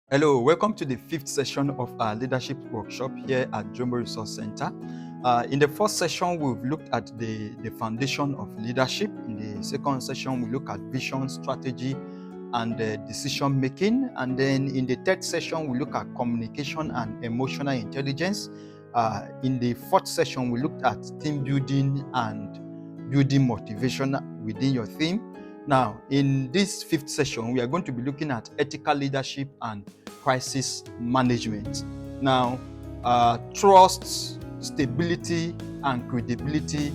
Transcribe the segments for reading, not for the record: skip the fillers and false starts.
Hello, welcome to the fifth session of our leadership workshop here at Jomo Resource Center. In the first session, we've looked at the foundation of leadership. In the second session, we look at vision, strategy, and decision making. And then in the third session, we look at communication and emotional intelligence. In the fourth session, we looked at team building and building motivation within your team. Now, in this fifth session, we are going to be looking at ethical leadership and crisis management. Now, trust, stability, and credibility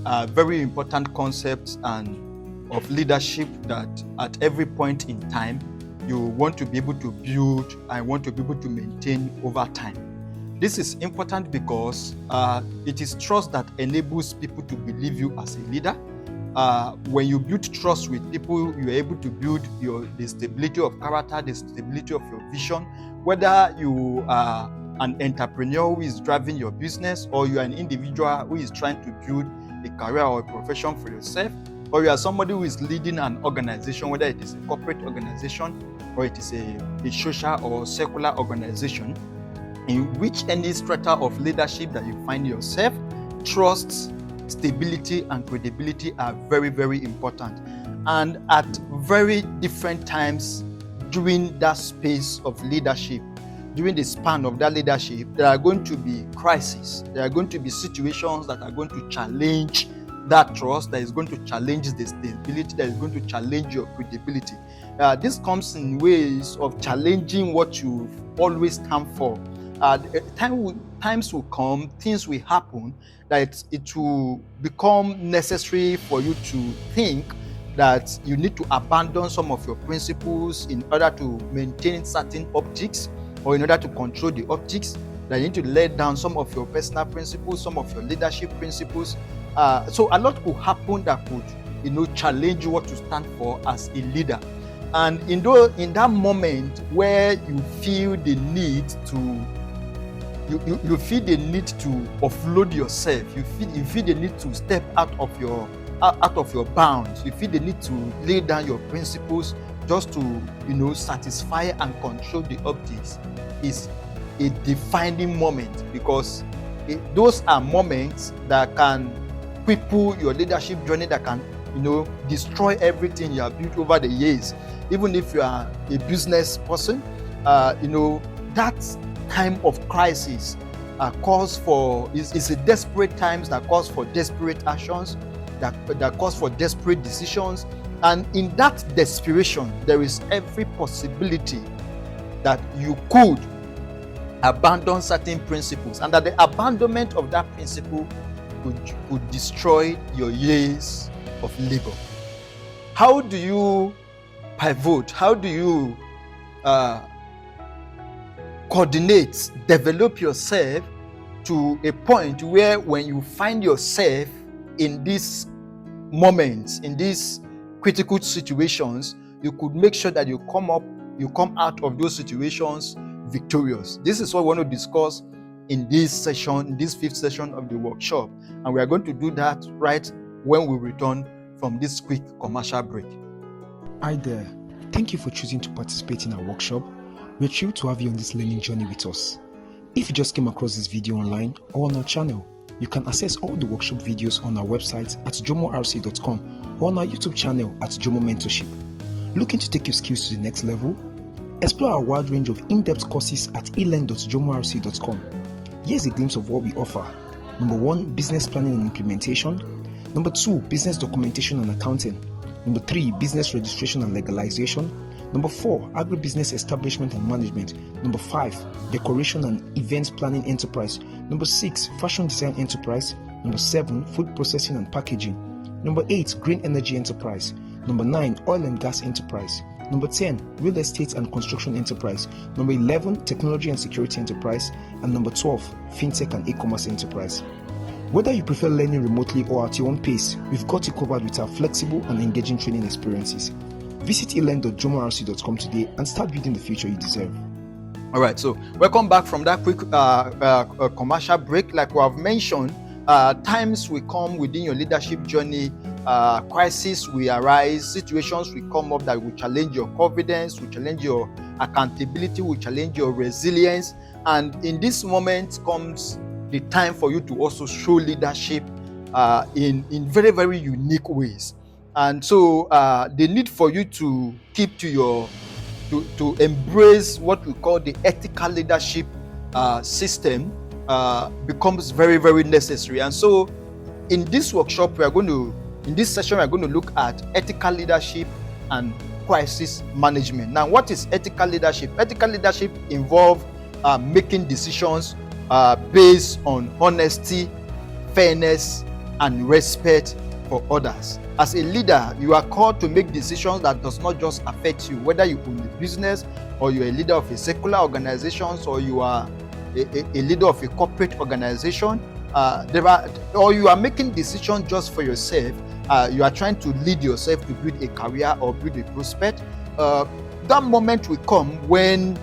are very important concepts and of leadership that at every point in time you want to be able to build and want to be able to maintain over time. This is important because it is trust that enables people to believe you as a leader. When you build trust with people, you're able to build the stability of character, the stability of your vision. Whether you are an entrepreneur who is driving your business, or you are an individual who is trying to build a career or a profession for yourself, or you are somebody who is leading an organization, whether it is a corporate organization or it is a social or secular organization, in which any strata of leadership that you find yourself, trust, stability, and credibility are very, very important. And at very different times during that space of leadership, during the span of that leadership, there are going to be crises. There are going to be situations that are going to challenge that trust, that is going to challenge the stability, that is going to challenge your credibility. This comes in ways of challenging what you've always stand for. Times will come, things will happen, that it will become necessary for you to think that you need to abandon some of your principles in order to maintain certain optics, or in order to control the optics, that you need to lay down some of your personal principles, some of your leadership principles. So a lot could happen that could, challenge what you stand for as a leader. And in that moment where you feel the need to you feel the need to offload yourself, you feel the need to step out of your bounds, you feel the need to lay down your principles just to satisfy and control the optics, is a defining moment, because those are moments that can cripple your leadership journey, that can destroy everything you have built over the years. Even if you are a business person, that time of crisis is a desperate times that calls for desperate actions, that calls for desperate decisions. And in that desperation, there is every possibility that you could abandon certain principles, and that the abandonment of that principle could destroy your years of labor. How do you pivot? How do you coordinate, develop yourself to a point where when you find yourself in these moments, in these critical situations, you could make sure that you come out of those situations victorious? This is what we want to discuss in this fifth session of the workshop, and we are going to do that right when we return from this quick commercial break. Hi there, thank you for choosing to participate in our workshop. We're thrilled to have you on this learning journey with us. If you just came across this video online or on our channel, you can access all the workshop videos on our website at jomorc.com or on our YouTube channel at Jomo Mentorship. Looking to take your skills to the next level? Explore our wide range of in-depth courses at elearn.jomorc.com. Here's a glimpse of what we offer. Number 1, business planning and implementation. Number 2, business documentation and accounting. Number 3, business registration and legalization. Number 4, agribusiness establishment and management. Number 5, decoration and events planning enterprise. Number 6, fashion design enterprise. Number 7, food processing and packaging. Number 8, green energy enterprise. Number 9, oil and gas enterprise. Number 10, real estate and construction enterprise. Number 11, technology and security enterprise. And number 12, fintech and e-commerce enterprise. Whether you prefer learning remotely or at your own pace, we've got you covered with our flexible and engaging training experiences. Visit elearn.jomorc.com today and start building the future you deserve. All right, so welcome back from that quick commercial break. Like we have mentioned, times will come within your leadership journey crises will arise, situations will come up that will challenge your confidence, will challenge your accountability, will challenge your resilience. And in this moment comes the time for you to also show leadership in very, very unique ways. And so the need for you to keep to your to embrace what we call the ethical leadership system becomes very, very necessary. And so in this workshop, in this session, we are going to look at ethical leadership and crisis management. Now, what is ethical leadership? Ethical leadership involves making decisions based on honesty, fairness, and respect for others. As a leader, you are called to make decisions that does not just affect you, whether you own a business or you're a leader of a secular organization or you are a leader of a corporate organization. Or you are making decisions just for yourself. You are trying to lead yourself to build a career or build a prospect. That moment will come when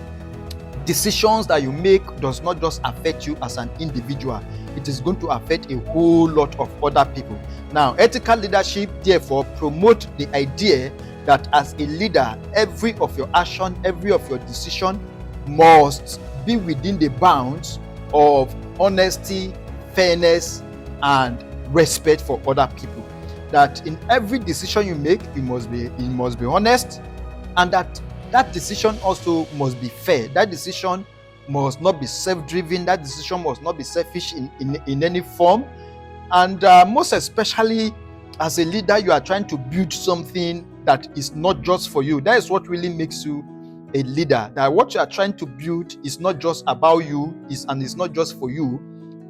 decisions that you make does not just affect you as an individual. It is going to affect a whole lot of other people. Now, ethical leadership therefore promotes the idea that as a leader, every of your action, every of your decision must be within the bounds of honesty, fairness, and respect for other people. That in every decision you make, it must be honest, and that decision also must be fair. That decision must not be self-driven. That decision must not be selfish in any form. And most especially as a leader, you are trying to build something that is not just for you. That is what really makes you a leader. That what you are trying to build is not just about you, and it's not just for you,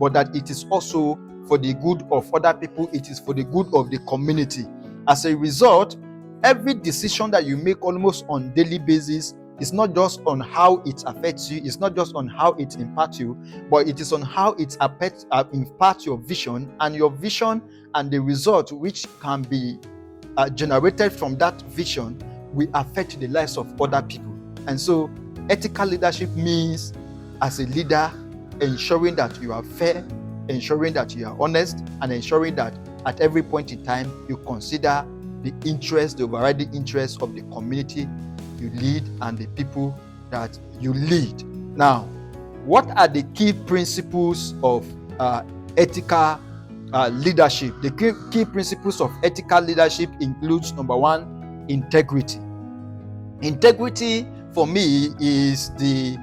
but that it is also for the good of other people. It is for the good of the community. As a result, every decision that you make almost on daily basis is not just on how it affects you, it's not just on how it impacts you, but it is on how it impacts your vision, and your vision and the result which can be generated from that vision will affect the lives of other people. And so ethical leadership means, as a leader, ensuring that you are fair, ensuring that you are honest, and ensuring that at every point in time you consider the overriding interests of the community you lead and the people that you lead. Now, what are the key principles of ethical leadership? The key principles of ethical leadership includes, number one, integrity. Integrity for me is the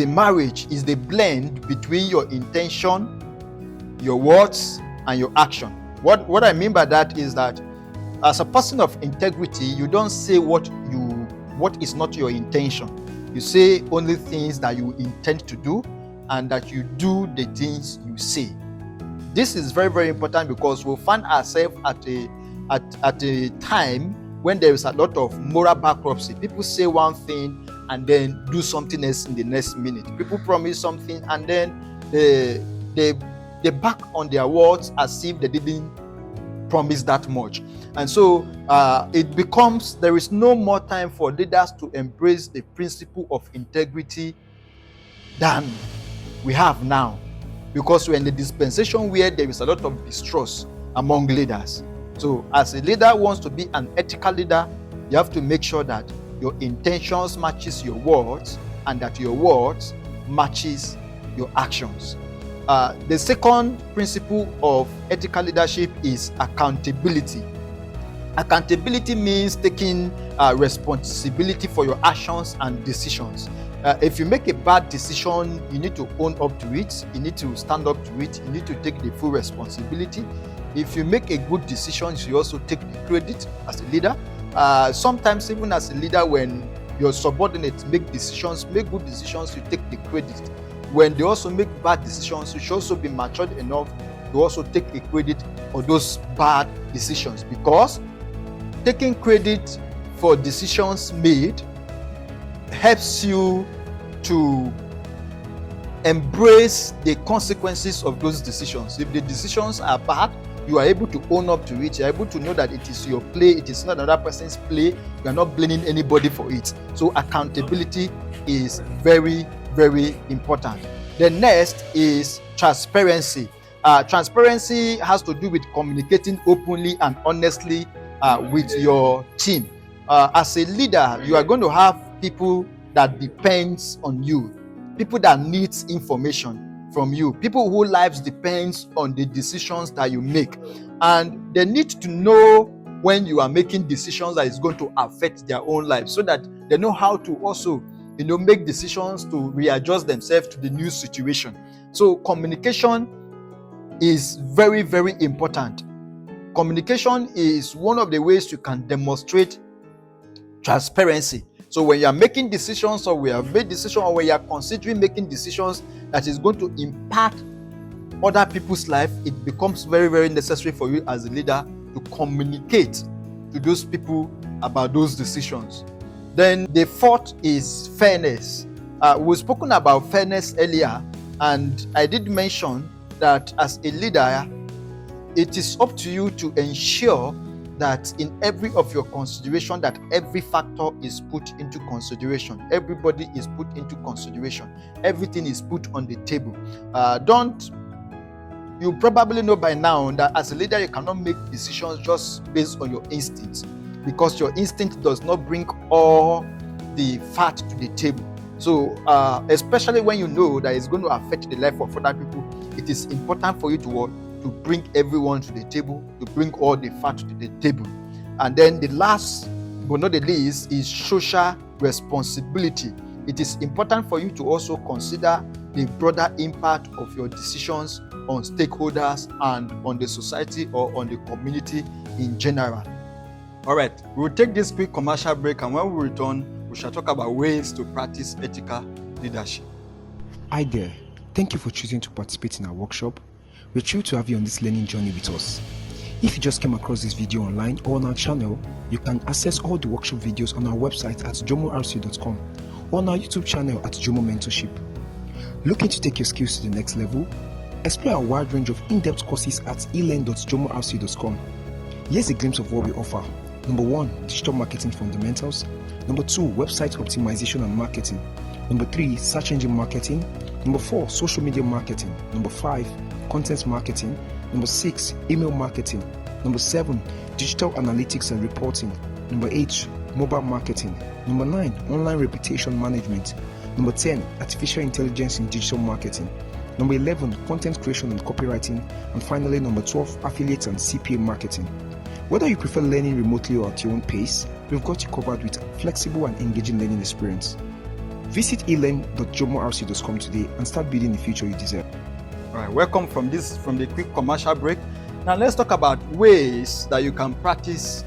marriage, is the blend between your intention, your words, and your action. What I mean by that is that as a person of integrity, you don't say what is not your intention. You say only things that you intend to do, and that you do the things you say. This is very, very important, because we'll find ourselves at a time when there is a lot of moral bankruptcy. People say one thing and then do something else in the next minute. People promise something and then they back on their words as if they didn't promise that much. And so it becomes, there is no more time for leaders to embrace the principle of integrity than we have now, because we're in the dispensation where there is a lot of distrust among leaders. So as a leader wants to be an ethical leader, you have to make sure that your intentions matches your words, and that your words matches your actions. The second principle of ethical leadership is accountability. Accountability means taking responsibility for your actions and decisions. If you make a bad decision, you need to own up to it. You need to stand up to it. You need to take the full responsibility. If you make a good decision, you also take the credit as a leader. Sometimes even as a leader, when your subordinates make good decisions, you take the credit. When they also make bad decisions, you should also be matured enough to also take the credit for those bad decisions, because taking credit for decisions made helps you to embrace the consequences of those decisions. If the decisions are bad, you are able to own up to it. You are able to know that it is your play, it is not another person's play. You are not blaming anybody for it. So accountability is very, very important. The next is transparency. Transparency has to do with communicating openly and honestly with your team. As a leader, you are going to have people that depends on you, people that needs information from you, people whose lives depends on the decisions that you make, and they need to know when you are making decisions that is going to affect their own lives, so that they know how to also make decisions to readjust themselves to the new situation. So communication is very, very important. Communication is one of the ways you can demonstrate transparency. So when you are making decisions, or we have made decisions, or when you are considering making decisions that is going to impact other people's life, it becomes very, very necessary for you as a leader to communicate to those people about those decisions. Then the fourth is fairness. We've spoken about fairness earlier, and I did mention that as a leader, it is up to you to ensure that in every of your consideration, that every factor is put into consideration, everybody is put into consideration, everything is put on the table. You probably know by now that as a leader, you cannot make decisions just based on your instincts, because your instinct does not bring all the fat to the table. So especially when you know that it's going to affect the life of other people, it is important for you to bring everyone to the table, to bring all the fat to the table. And then the last but not the least is social responsibility. It is important for you to also consider the broader impact of your decisions on stakeholders and on the society or on the community in general. All right, we'll take this quick commercial break, and when we return, we shall talk about ways to practice ethical leadership. Hi there. Thank you for choosing to participate in our workshop. We're thrilled to have you on this learning journey with us. If you just came across this video online or on our channel, you can access all the workshop videos on our website at jomorc.com or on our YouTube channel at Jomo Mentorship. Looking to take your skills to the next level? Explore a wide range of in-depth courses at elearn.jomorc.com. Here's a glimpse of what we offer. Number 1, digital marketing fundamentals. Number 2, website optimization and marketing. Number 3, search engine marketing. Number 4, social media marketing. Number 5, content marketing. Number 6, email marketing. Number 7, digital analytics and reporting. Number 8, mobile marketing. Number 9, online reputation management. Number 10, artificial intelligence in digital marketing. Number 11, content creation and copywriting. And finally, number 12, affiliate and CPA marketing. Whether you prefer learning remotely or at your own pace, we've got you covered with a flexible and engaging learning experience. Visit elearn.jomorc.com today and start building the future you deserve. All right, welcome from the quick commercial break. Now let's talk about ways that you can practice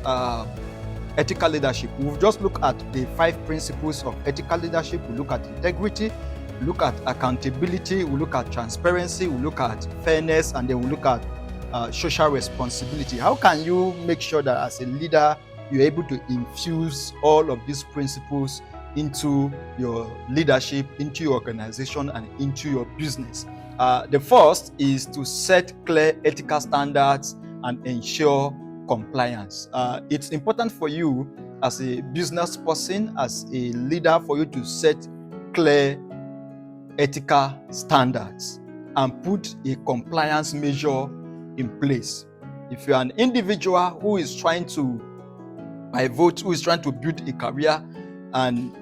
ethical leadership. We've just looked at the 5 principles of ethical leadership. We look at integrity, we look at accountability, we look at transparency, we look at fairness, and then we look at social responsibility. How can you make sure that as a leader you're able to infuse all of these principles into your leadership, into your organization, and into your business? The first is to set clear ethical standards and ensure compliance. It's important for you as a business person, as a leader, for you to set clear ethical standards and put a compliance measure in place. If you're an individual who is trying to build a career and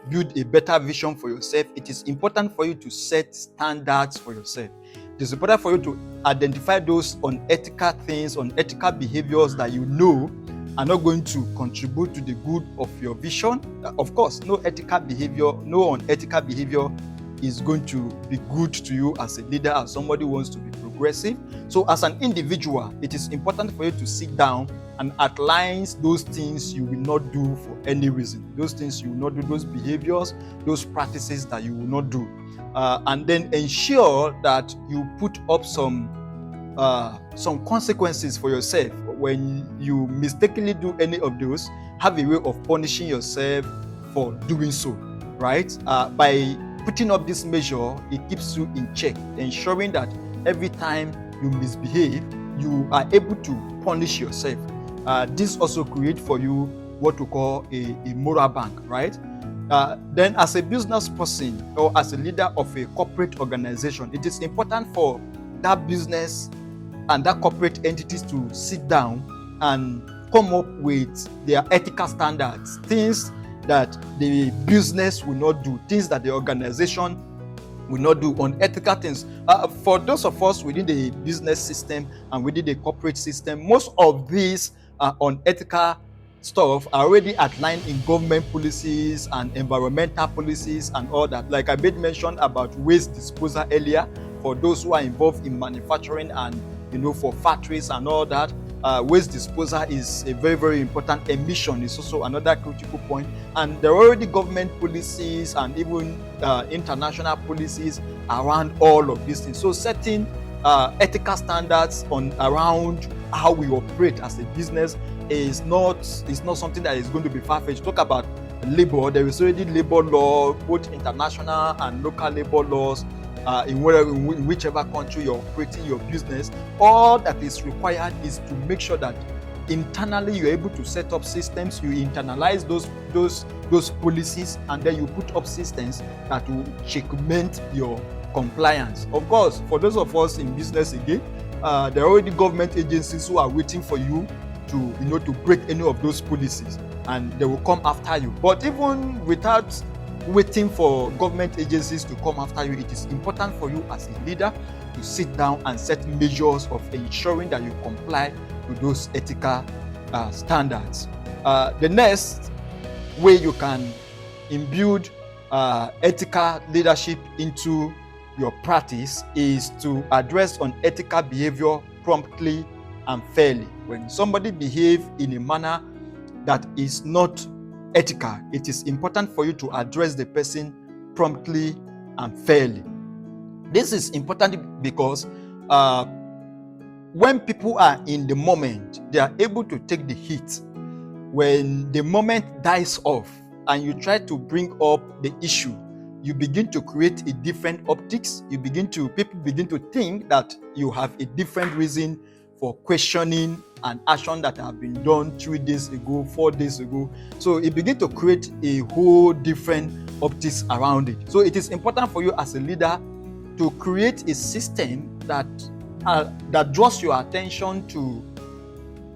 build a better vision for yourself, it is important for you to set standards for yourself. It is important for you to identify those unethical things, unethical behaviors that are not going to contribute to the good of your vision. Of course, no unethical behavior is going to be good to you as a leader, as somebody who wants to be progressive. So as an individual, it is important for you to sit down and outline those things you will not do for any reason. Those things you will not do, those behaviors, those practices that you will not do. And then ensure that you put up some consequences for yourself. When you mistakenly do any of those, have a way of punishing yourself for doing so, right? By putting up this measure, it keeps you in check, ensuring that every time you misbehave, you are able to punish yourself. This also creates for you what we call a moral bank, right? Then as a business person or as a leader of a corporate organization, it is important for that business and that corporate entities to sit down and come up with their ethical standards, things that the business will not do, things that the organization will not do, unethical things. For those of us within the business system and within the corporate system, most of these unethical stuff are already outlined in government policies and environmental policies and all that. Like I made mention about waste disposal earlier, for those who are involved in manufacturing and for factories and all that. Waste disposal is a very, very important. Emission is also another critical point, and there are already government policies and even international policies around all of these things. So setting ethical standards around how we operate as a business is not something that is going to be far-fetched. Talk about labor. There is already labor law, both international and local labor laws. In whichever country you're operating your business, all that is required is to make sure that internally you're able to set up systems, you internalize those policies, and then you put up systems that will checkmate your compliance. Of course, for those of us in business again, there are already government agencies who are waiting for you to break any of those policies, and they will come after you. But even without waiting for government agencies to come after you, it is important for you as a leader to sit down and set measures of ensuring that you comply with those ethical standards. The next way you can imbue ethical leadership into your practice is to address unethical behavior promptly and fairly. When somebody behaves in a manner that is not ethical, it is important for you to address the person promptly and fairly. This is important because when people are in the moment, they are able to take the hit. When the moment dies off and you try to bring up the issue, you begin to create a different optics. People begin to think that you have a different reason for questioning an action that have been done 3 days ago, 4 days ago. So it begins to create a whole different optics around it. So it is important for you as a leader to create a system that draws your attention to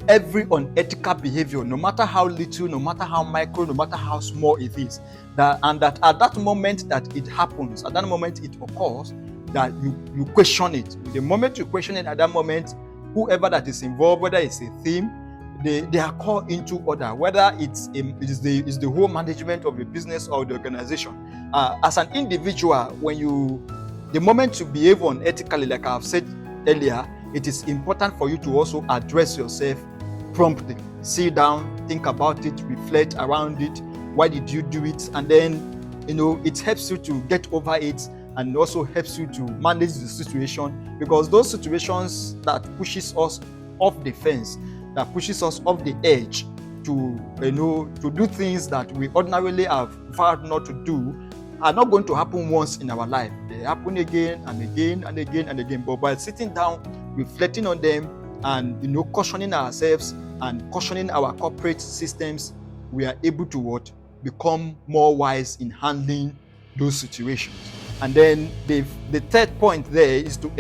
every unethical behavior, no matter how little, no matter how micro, no matter how small it is. That at that moment that it happens, at that moment it occurs, that you question it. The moment you question it, at that moment, whoever that is involved, whether it's a team, they are called into order, whether it's the whole management of the business or the organization. As an individual, the moment you behave unethically, like I've said earlier, it is important for you to also address yourself promptly. Sit down, think about it, reflect around it. Why did you do it? And then, it helps you to get over it, and also helps you to manage the situation, because those situations that pushes us off the fence, that pushes us off the edge to do things that we ordinarily have vowed not to do, are not going to happen once in our life. They happen again and again and again and again. But by sitting down, reflecting on them, and cautioning ourselves and cautioning our corporate systems, we are able to become more wise in handling those situations. And then the third point there is to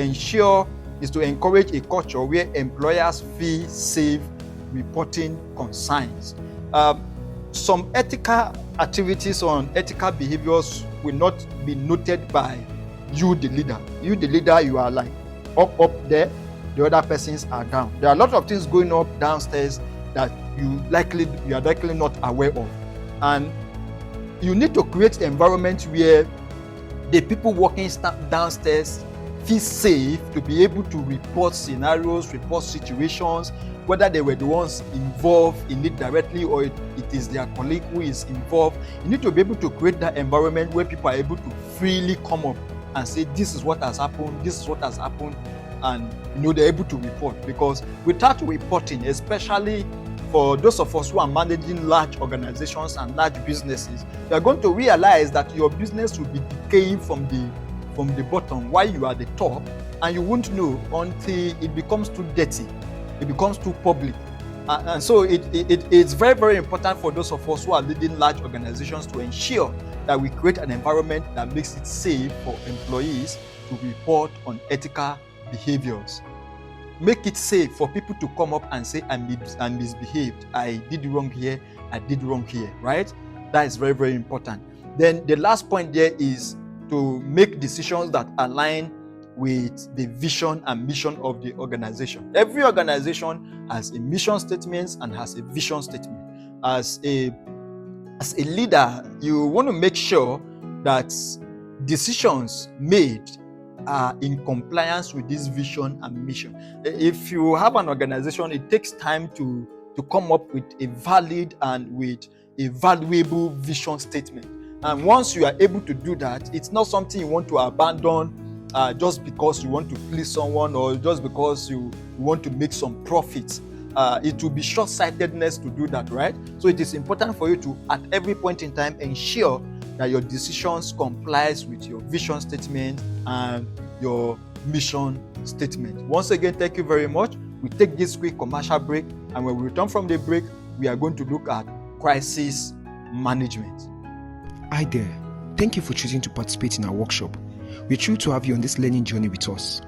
encourage a culture where employers feel safe reporting concerns. Some ethical activities or unethical behaviors will not be noted by you, the leader. You, the leader, you are like up there, the other persons are down. There are a lot of things going up downstairs that you are likely not aware of. And you need to create an environment where the people working downstairs feel safe to be able to report scenarios, report situations, whether they were the ones involved in it directly or it is their colleague who is involved. You need to be able to create that environment where people are able to freely come up and say, this is what has happened, this is what has happened, and they're able to report. Because without reporting, especially for those of us who are managing large organizations and large businesses, you are going to realize that your business will be decaying from the bottom while you are at the top, and you won't know until it becomes too dirty, it becomes too public. And so it's very, very important for those of us who are leading large organizations to ensure that we create an environment that makes it safe for employees to report on ethical behaviors. Make it safe for people to come up and say, I misbehaved, I did wrong here, I did wrong here, right? That is very, very important. Then the last point there is to make decisions that align with the vision and mission of the organization. Every organization has a mission statement and has a vision statement. As a leader, you want to make sure that decisions made are in compliance with this vision and mission. If you have an organization, it takes time to come up with a valid and with a valuable vision statement. And once you are able to do that, it's not something you want to abandon just because you want to please someone or just because you want to make some profits. It will be short-sightedness to do that, right? So it is important for you to, at every point in time, ensure that your decisions complies with your vision statement and your mission statement. Once again, thank you very much. We take this quick commercial break, and when we return from the break, we are going to look at crisis management. Hi there. Thank you for choosing to participate in our workshop. We're thrilled to have you on this learning journey with us.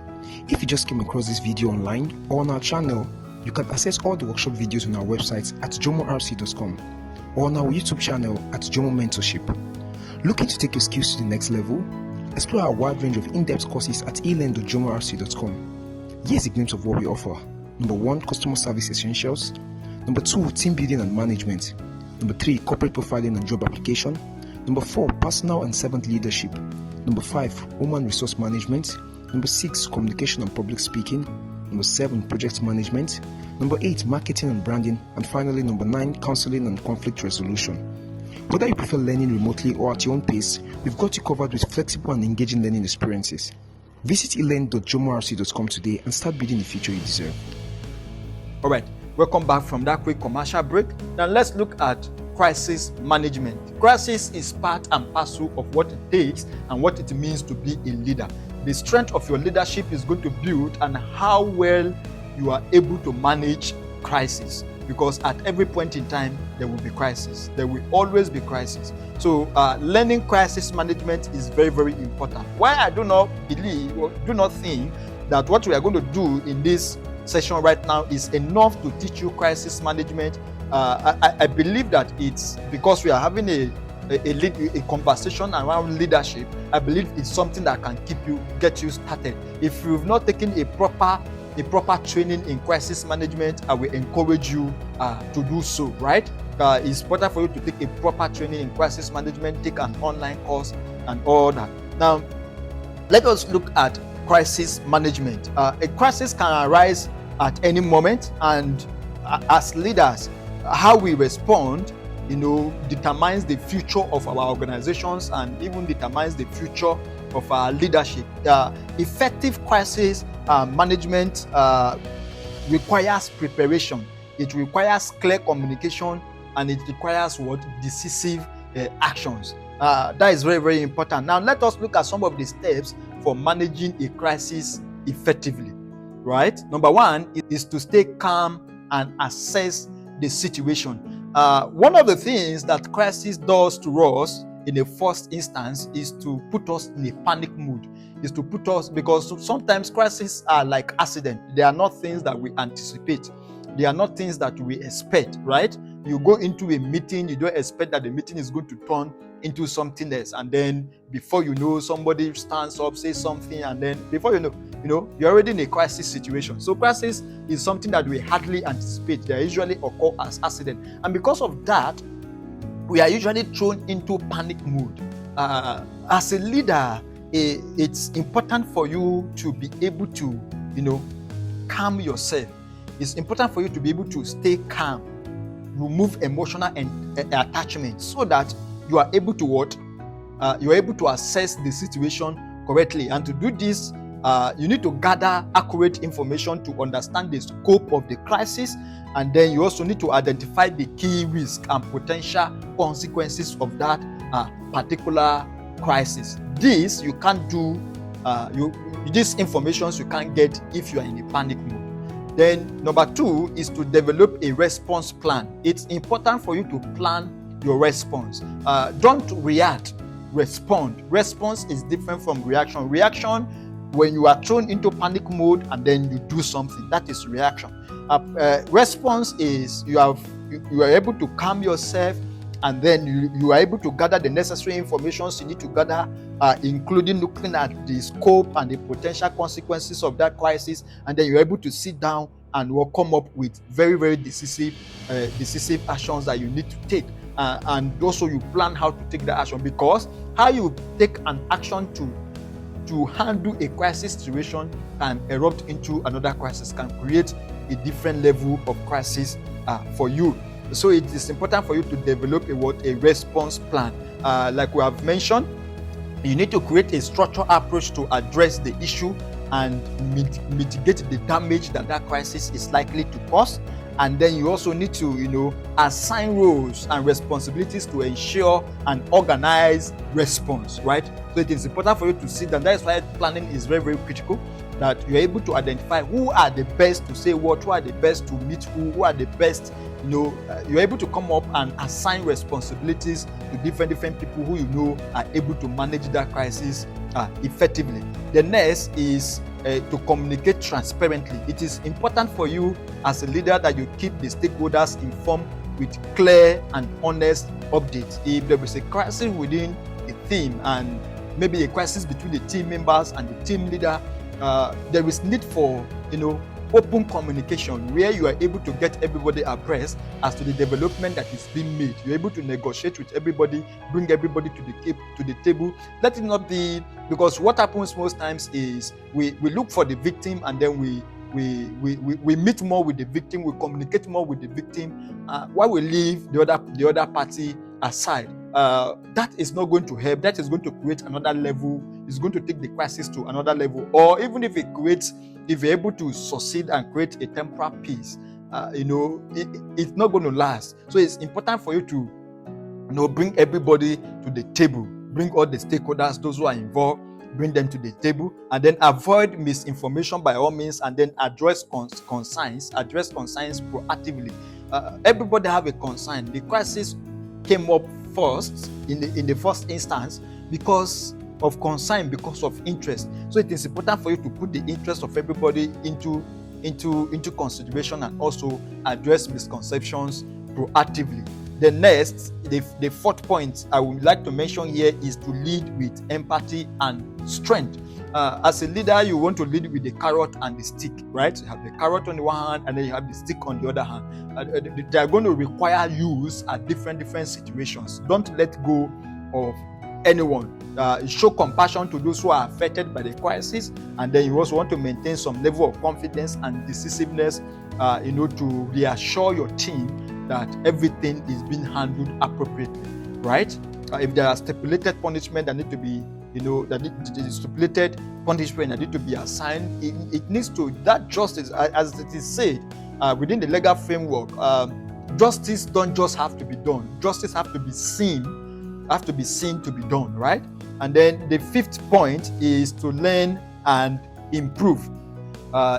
If you just came across this video online or on our channel, you can access all the workshop videos on our website at jomorc.com or on our YouTube channel at Jomo Mentorship. Looking to take your skills to the next level? Explore our wide range of in-depth courses at elearn.jomorc.com. Here's a glimpse of what we offer. Number 1, customer service essentials. Number 2, team building and management. Number 3, corporate profiling and job application. Number 4, personal and servant leadership. Number 5, human resource management. Number 6, communication and public speaking. Number 7, project management. Number 8, marketing and branding. And finally, number 9, counseling and conflict resolution. Whether you prefer learning remotely or at your own pace, we've got you covered with flexible and engaging learning experiences. Visit elearn.jomorc.com today and start building the future you deserve. All right, welcome back from that quick commercial break. Now let's look at crisis management. Crisis is part and parcel of what it takes and what it means to be a leader. The strength of your leadership is going to build on how well you are able to manage crisis, because at every point in time there will be crisis. There will always be crisis. So learning crisis management is very, very important. Why I do not believe or do not think that what we are going to do in this session right now is enough to teach you crisis management. I believe that it's because we are having a conversation around leadership. I believe it's something that can get you started. If you've not taken a proper training in crisis management, I will encourage you to do so, right? It's important for you to take a proper training in crisis management, take an online course and all that. Now, let us look at crisis management. A crisis can arise at any moment, and as leaders, how we respond, determines the future of our organizations and even determines the future of our leadership. Effective crisis management requires preparation. It requires clear communication, and it requires decisive actions. That is very, very important. Now, let us look at some of the steps for managing a crisis effectively. Right? Number 1 is to stay calm and assess the situation. One of the things that crisis does to us in the first instance is to put us in a panic mood. Is to put us, because sometimes crises are like accident. They are not things that we anticipate. They are not things that we expect, right? You go into a meeting, you don't expect that the meeting is going to turn into something else, and then before you know, somebody stands up, says something, and then before you know, you're already in a crisis situation. So crisis is something that we hardly anticipate. They usually occur as accident, and because of that, we are usually thrown into panic mood. As a leader, it's important for you to be able to, calm yourself. It's important for you to be able to stay calm, remove emotional attachment, so that you are able to you are able to assess the situation correctly. And to do this, you need to gather accurate information to understand the scope of the crisis, and then you also need to identify the key risks and potential consequences of that particular crisis. This you can't do. These informations you can't get if you are in a panic mood. Then number 2 is to develop a response plan. It's important for you to plan your response. Don't react, respond. Response is different from reaction. Reaction when you are thrown into panic mode and then you do something. That is reaction. Response is you are able to calm yourself, and then you are able to gather the necessary information you need to gather, including looking at the scope and the potential consequences of that crisis, and then you're able to sit down and will come up with very, very decisive actions that you need to take. And also you plan how to take the action, because how you take an action to handle a crisis situation can erupt into another crisis, can create a different level of crisis for you. So it is important for you to develop a response plan. Like we have mentioned, you need to create a structured approach to address the issue and mitigate the damage that crisis is likely to cause. And then you also need to, assign roles and responsibilities to ensure an organized response, right? So it is important for you to sit down. That is why planning is very, very critical, that you're able to identify who are the best to say what, who are the best to meet who are the best. You're able to come up and assign responsibilities to different people who are able to manage that crisis effectively. The next is to communicate transparently. It is important for you as a leader that you keep the stakeholders informed with clear and honest updates. If there is a crisis within a team, and maybe a crisis between the team members and the team leader, there is need for open communication, where you are able to get everybody abreast as to the development that is being made. You're able to negotiate with everybody, bring everybody to the table. Let it not be, because what happens most times is we look for the victim, and then we meet more with the victim, we communicate more with the victim, while we leave the other party aside. That is not going to help. That is going to create another level. It's going to take the crisis to another level. Or even if you're able to succeed and create a temporary peace, it's not going to last. So it's important for you to bring everybody to the table, bring all the stakeholders, those who are involved, bring them to the table, and then avoid misinformation by all means, and then address concerns proactively. Everybody have a concern. The crisis came up first in the first instance because of concern, because of interest. So it is important for you to put the interest of everybody into consideration, and also address misconceptions proactively. The next, the fourth point I would like to mention here is to lead with empathy and strength. As a leader, you want to lead with the carrot and the stick, right? You have the carrot on the one hand, and then you have the stick on the other hand. They are going to require use at different situations. Don't let go of anyone. Show compassion to those who are affected by the crisis, and then you also want to maintain some level of confidence and decisiveness, to reassure your team that everything is being handled appropriately, right? If there are stipulated punishment that need to be, stipulated punishment that need to be assigned, it needs to, that justice, as it is said within the legal framework, justice don't just have to be done. Justice have to be seen to be done, right? And then the fifth point is to learn and improve.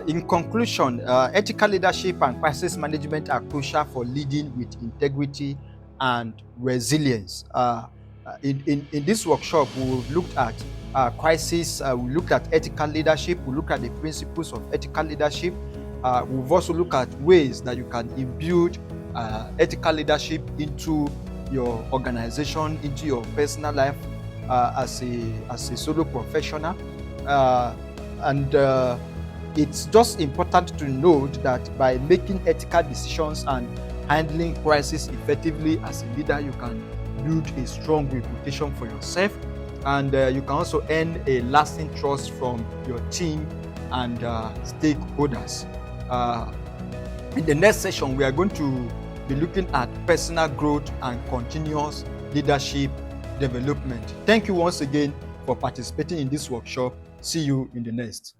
In conclusion, ethical leadership and crisis management are crucial for leading with integrity and resilience. In this workshop, we looked at crisis, we looked at ethical leadership, we looked at the principles of ethical leadership. We've also looked at ways that you can imbue ethical leadership into your organization, into your personal life as a solo professional. It's just important to note that by making ethical decisions and handling crisis effectively as a leader, you can build a strong reputation for yourself, and you can also earn a lasting trust from your team and stakeholders. In the next session, we are going to be looking at personal growth and continuous leadership development. Thank you once again for participating in this workshop. See you in the next.